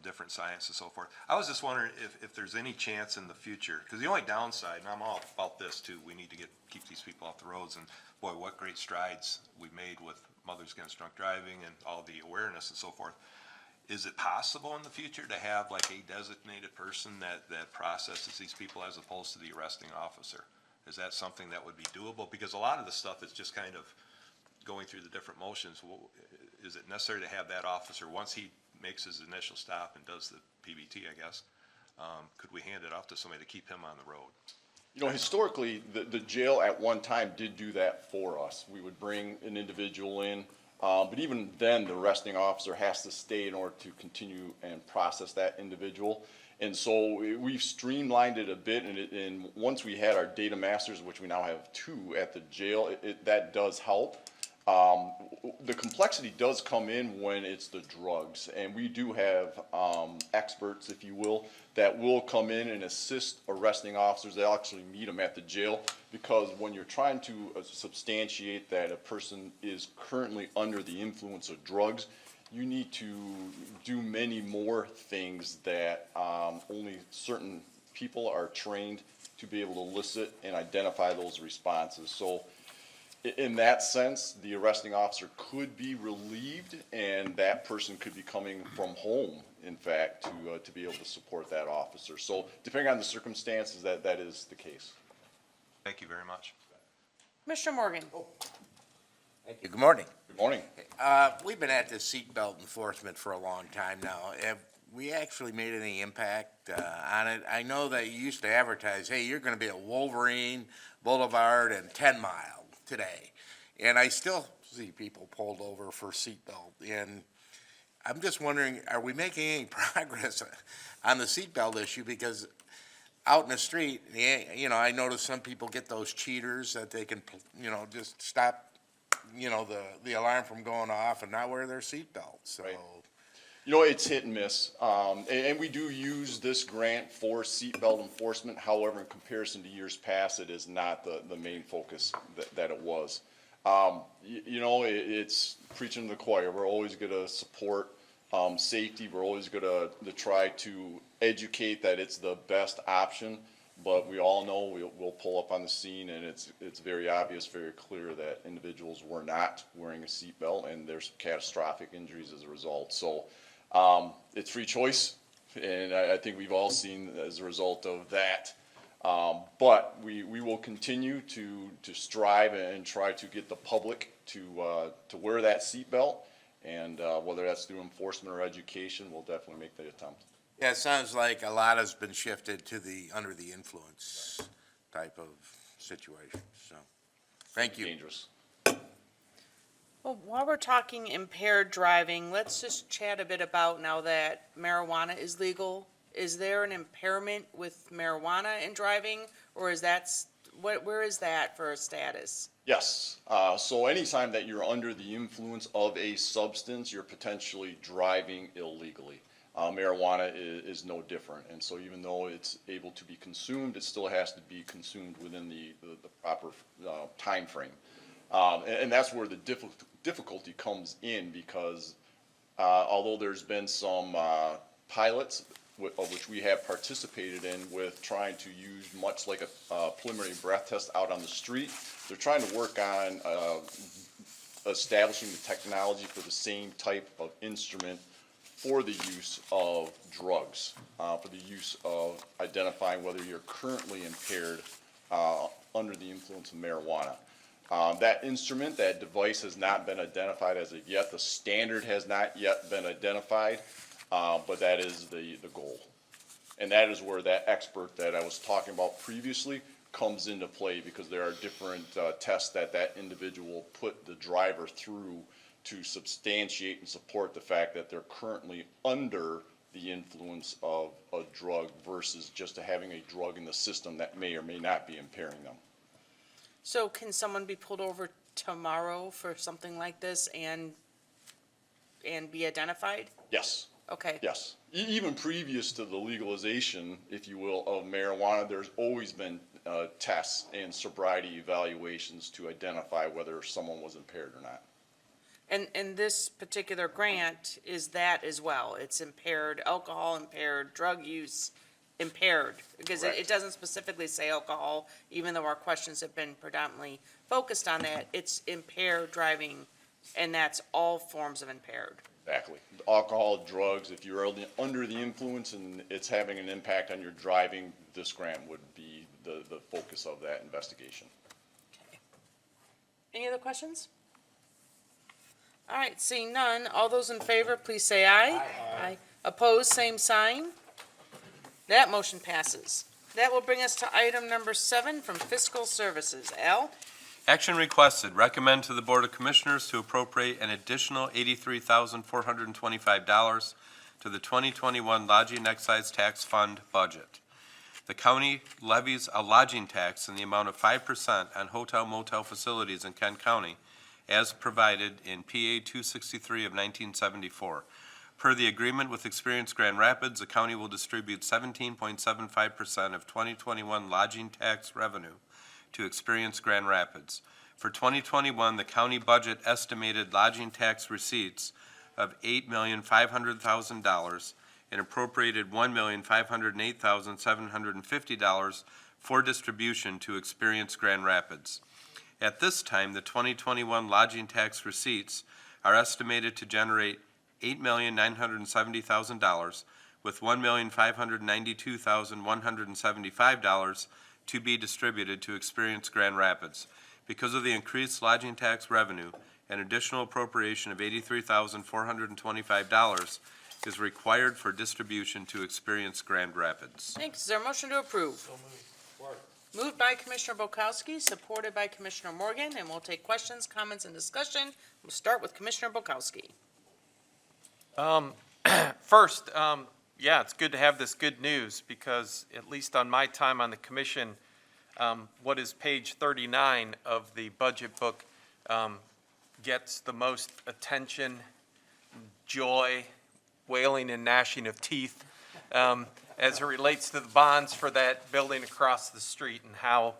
different science and so forth. I was just wondering if there's any chance in the future, because the only downside, and I'm all about this too, we need to keep these people off the roads, and boy, what great strides we've made with Mothers Against Drunk Driving and all the awareness and so forth. Is it possible in the future to have like a designated person that processes these people as opposed to the arresting officer? Is that something that would be doable? Because a lot of the stuff is just kind of going through the different motions. Is it necessary to have that officer, once he makes his initial stop and does the PBT, I guess, could we hand it off to somebody to keep him on the road? You know, historically, the jail at one time did do that for us. We would bring an individual in, but even then, the arresting officer has to stay in order to continue and process that individual. And so we've streamlined it a bit, and once we had our data masters, which we now have 2 at the jail, that does help. The complexity does come in when it's the drugs, and we do have experts, if you will, that will come in and assist arresting officers. They'll actually meet them at the jail, because when you're trying to substantiate that a person is currently under the influence of drugs, you need to do many more things that only certain people are trained to be able to elicit and identify those responses. So in that sense, the arresting officer could be relieved, and that person could be coming from home, in fact, to be able to support that officer. So depending on the circumstances, that is the case. Thank you very much. Commissioner Morgan? Thank you. Good morning. Good morning. We've been at this seatbelt enforcement for a long time now. Have we actually made any impact on it? I know that you used to advertise, hey, you're going to be at Wolverine Boulevard and 10 Mile today. And I still see people pulled over for seatbelt. And I'm just wondering, are we making any progress on the seatbelt issue? Because out in the street, you know, I notice some people get those cheaters that they can, you know, just stop, you know, the alarm from going off and not wear their seatbelt. So, Right. You know, it's hit and miss. And we do use this grant for seatbelt enforcement. However, in comparison to years past, it is not the main focus that it was. You know, it's preaching to the choir. We're always going to support safety. We're always going to try to educate that it's the best option. But we all know we'll pull up on the scene, and it's very obvious, very clear that individuals were not wearing a seatbelt, and there's catastrophic injuries as a result. So it's free choice, and I think we've all seen as a result of that. But we will continue to strive and try to get the public to wear that seatbelt, and whether that's through enforcement or education, we'll definitely make the attempt. yeah, it sounds like a lot has been shifted to the under the influence type of situation. So, thank you. Dangerous. Well, while we're talking impaired driving, let's just chat a bit about, now that marijuana is legal, is there an impairment with marijuana in driving, or is that, where is that for a status? Yes. So anytime that you're under the influence of a substance, you're potentially driving illegally. Marijuana is no different. And so even though it's able to be consumed, it still has to be consumed within the proper time frame. And that's where the difficulty comes in, because Although there's been some pilots, of which we have participated in, with trying to use much like a preliminary breath test out on the street, they're trying to work on establishing the technology for the same type of instrument for the use of drugs, for the use of identifying whether you're currently impaired under the influence of marijuana. That instrument, that device has not been identified as of yet. The standard has not yet been identified, but that is the goal. And that is where that expert that I was talking about previously comes into play, because there are different tests that that individual put the driver through to substantiate and support the fact that they're currently under the influence of a drug versus just having a drug in the system that may or may not be impairing them. So can someone be pulled over tomorrow for something like this and be identified? Yes. Okay. Yes. Even previous to the legalization, if you will, of marijuana, there's always been tests and sobriety evaluations to identify whether someone was impaired or not. And this particular grant is that as well? It's impaired, alcohol impaired, drug use impaired? Because it doesn't specifically say alcohol, even though our questions have been predominantly focused on that. It's impaired driving, and that's all forms of impaired. Exactly. Alcohol, drugs, if you're under the influence and it's having an impact on your driving, this grant would be the focus of that investigation. Okay. Any other questions? All right, seeing none, all those in favor, please say aye. Aye. Opposed, same sign. That motion passes. That will bring us to item number 7 from Fiscal Services. Al? Action requested, recommend to the Board of Commissioners to appropriate an additional $83,425 to the 2021 Lodging Excise Tax Fund budget. The county levies a lodging tax in the amount of 5% on hotel motel facilities in Kent County as provided in PA 263 of 1974. Per the agreement with Experience Grand Rapids, the county will distribute 17.75% of 2021 lodging tax revenue to Experience Grand Rapids. For 2021, the county budget estimated lodging tax receipts of $8,500,000 and appropriated $1,508,750 for distribution to Experience Grand Rapids. At this time, the 2021 lodging tax receipts are estimated to generate $8,970,000, with $1,592,175 to be distributed to Experience Grand Rapids. Because of the increased lodging tax revenue, an additional appropriation of $83,425 is required for distribution to Experience Grand Rapids. Thanks. Is there a motion to approve? Moved by Commissioner Bukowski, supported by Commissioner Morgan, and we'll take questions, comments, and discussion. We'll start with Commissioner Bukowski. First, yeah, it's good to have this good news, because at least on my time on the commission, what is page 39 of the budget book gets the most attention, joy, wailing and gnashing of teeth, as it relates to the bonds for that building across the street and how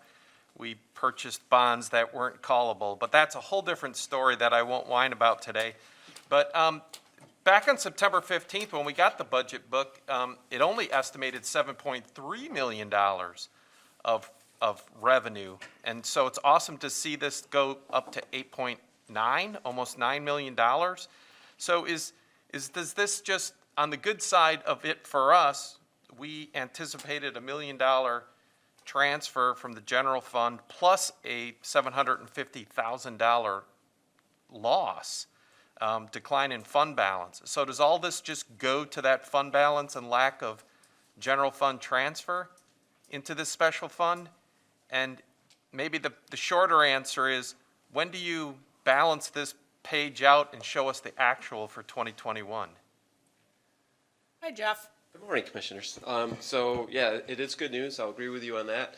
we purchased bonds that weren't callable. But that's a whole different story that I won't whine about today. But back on September 15th, when we got the budget book, it only estimated $7.3 million of revenue. And so it's awesome to see this go up to 8.9, almost $9 million. So does this just, on the good side of it for us, we anticipated $1 million transfer from the general fund plus a $750,000 loss, decline in fund balance. So does all this just go to that fund balance and lack of general fund transfer into this special fund? And maybe the shorter answer is, when do you balance this page out and show us the actual for 2021? Hi, Jeff. Good morning, Commissioners. So, yeah, it is good news. I'll agree with you on that.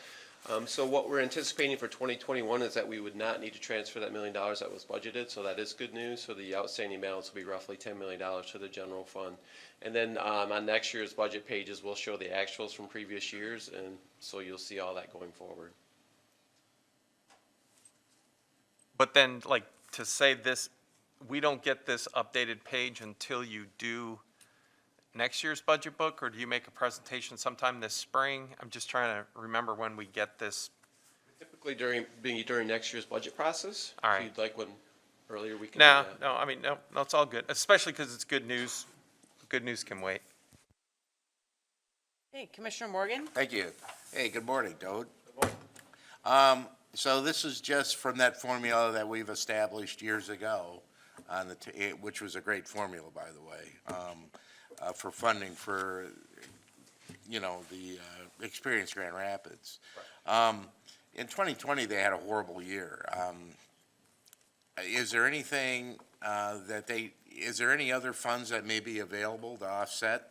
So what we're anticipating for 2021 is that we would not need to transfer that $1 million that was budgeted, so that is good news. So the outstanding balance will be roughly $10 million to the general fund. And then on next year's budget pages, we'll show the actuals from previous years, and so you'll see all that going forward. But then, like, to say this, we don't get this updated page until you do next year's budget book, or do you make a presentation sometime this spring? I'm just trying to remember when we get this. Typically during next year's budget process. All If right. you'd like one earlier, we can do No, that. no, I mean, no, it's all good, especially because it's good news. Good news can wait. Hey, Commissioner Morgan? Thank you. Hey, good morning, Dode. So this is just from that formula that we've established years ago on which was a great formula, by the way, for funding for, the Experience Grand Rapids. In 2020, they had a horrible year. Is there anything is there any other funds that may be available to offset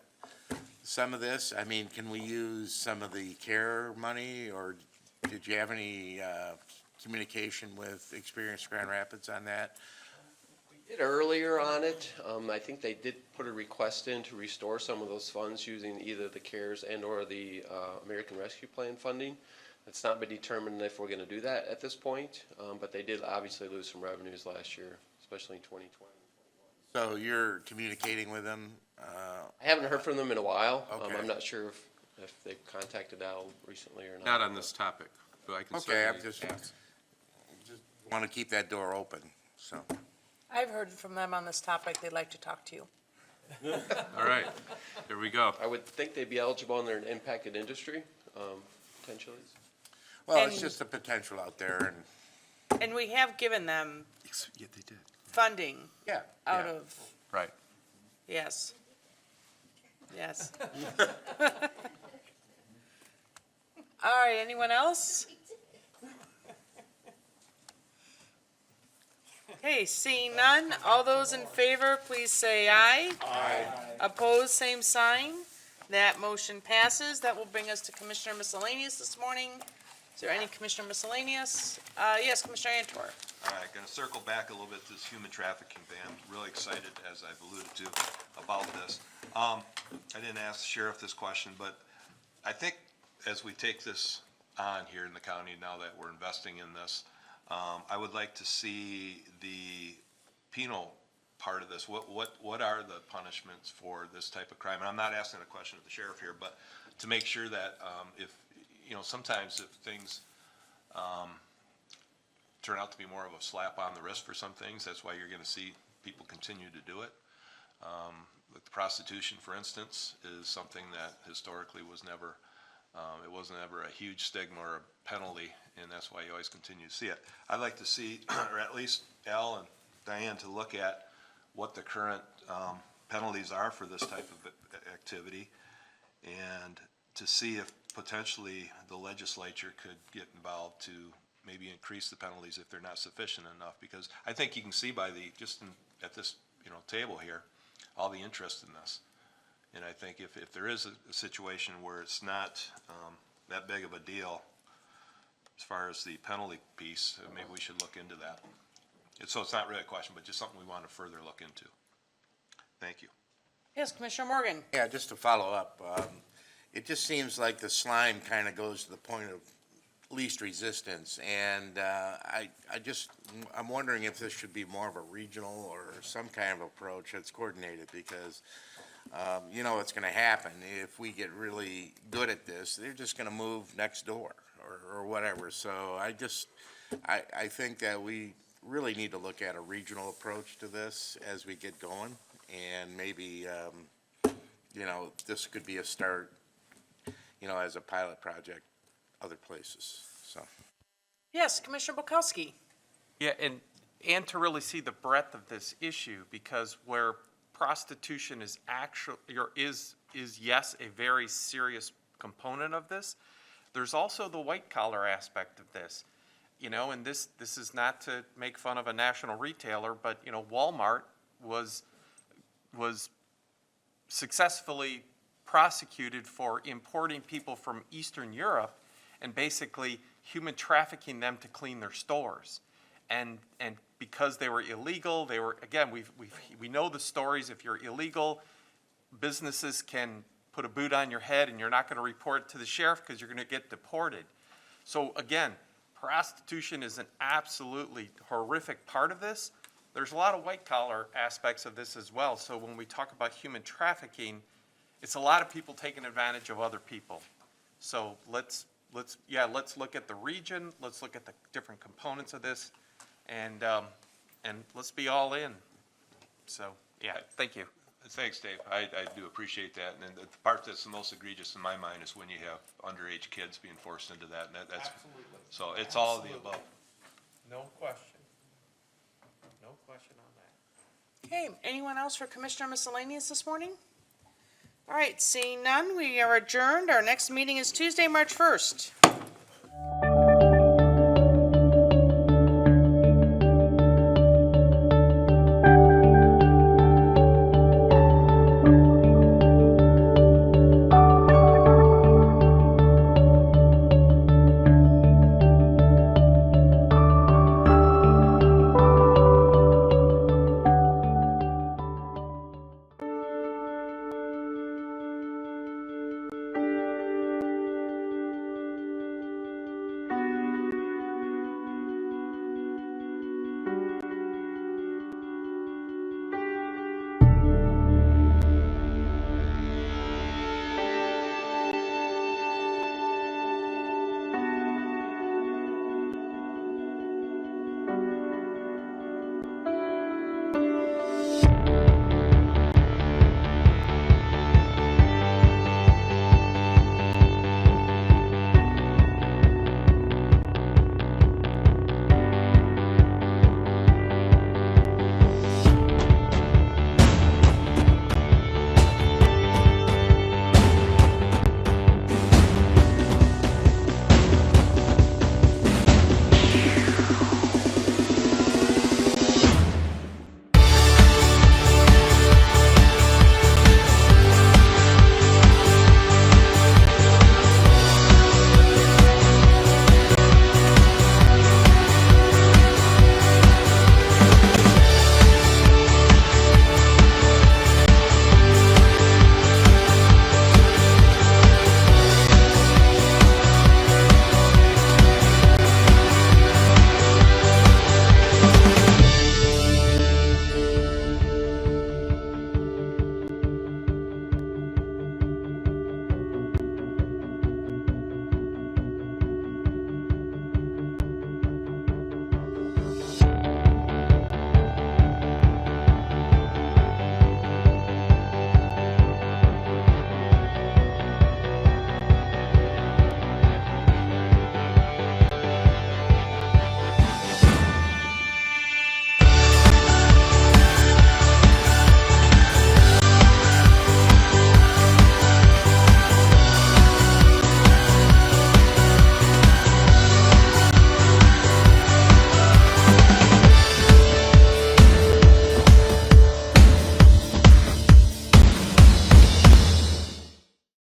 some of this? I mean, can we use some of the CARE money, or did you have any communication with Experience Grand Rapids on that? We did earlier on it. I think they did put a request in to restore some of those funds using either the CARES and or the American Rescue Plan funding. It's not been determined if we're gonna do that at this point, but they did obviously lose some revenues last year, especially in 2020. So you're communicating with them? I haven't heard from them in a while. Okay. I'm not sure if they've contacted Al recently or not. Not on this topic, but I can Okay, I'm certainly just want to keep that door open, so. I've heard from them on this topic. They'd like to talk to you. All right, here we go. I would think they'd be eligible in an impacted industry, potentially. Well, it's And- just a potential out there, And we have given them Yeah, they did. funding yeah. out of, Right. yes. Yes. All right, anyone else? Okay, seeing none, all those in favor, please say aye. Aye. Opposed, same sign. That motion passes. That will bring us to Commissioner Miscellaneous this morning. Is there any Commissioner Miscellaneous? Yes, Commissioner Antor. All right, gonna circle back a little bit to this human trafficking ban. Really excited, as I've alluded to, about this. I didn't ask the sheriff this question, but I think as we take this on here in the county, now that we're investing in this, I would like to see the penal part of this. What are the punishments for this type of crime? And I'm not asking a question of the sheriff here, but to make sure that, if, sometimes if things, turn out to be more of a slap on the wrist for some things, that's why you're gonna see people continue to do it. Like the prostitution, for instance, is something that historically was never, it wasn't ever a huge stigma or a penalty, and that's why you always continue to see it. I'd like to see, or at least Al and Diane, to look at what the current penalties are for this type of activity, and to see if potentially the legislature could get involved to maybe increase the penalties if they're not sufficient enough, because I think you can see by at this, table here, all the interest in this. And I think if there is a situation where it's not that big of a deal as far as the penalty piece, maybe we should look into that. So it's not really a question, but just something we want to further look into. Thank you. Yes, Commissioner Morgan. Yeah, just to follow up, it just seems like the slime kind of goes to the point of least resistance, and I'm wondering if this should be more of a regional or some kind of approach that's coordinated, because what's gonna happen if we get really good at this, they're just gonna move next door or whatever. So I think that we really need to look at a regional approach to this as we get going, and maybe, this could be a start, as a pilot project other places, so. Yes, Commissioner Bukowski. Yeah, and to really see the breadth of this issue, because where prostitution is is yes, a very serious component of this, there's also the white collar aspect of this. And this is not to make fun of a national retailer, but, Walmart was successfully prosecuted for importing people from Eastern Europe and basically human trafficking them to clean their stores. And because they were illegal, again, we know the stories. If you're illegal, businesses can put a boot on your head and you're not going to report it to the sheriff because you're going to get deported. So again, prostitution is an absolutely horrific part of this, there's a lot of white collar aspects of this as well. So when we talk about human trafficking, it's a lot of people taking advantage of other people. So let's look at the region, let's look at the different components of this, and let's be all in. So, yeah, thank you. Thanks, Dave. I do appreciate that. And the part that's the most egregious in my mind is when you have underage kids being forced into that. And that's, so it's all of the above. No question. No question on that. Okay, anyone else for Commissioner Miscellaneous this morning? All right, seeing none, we are adjourned. Our next meeting is Tuesday, March 1st.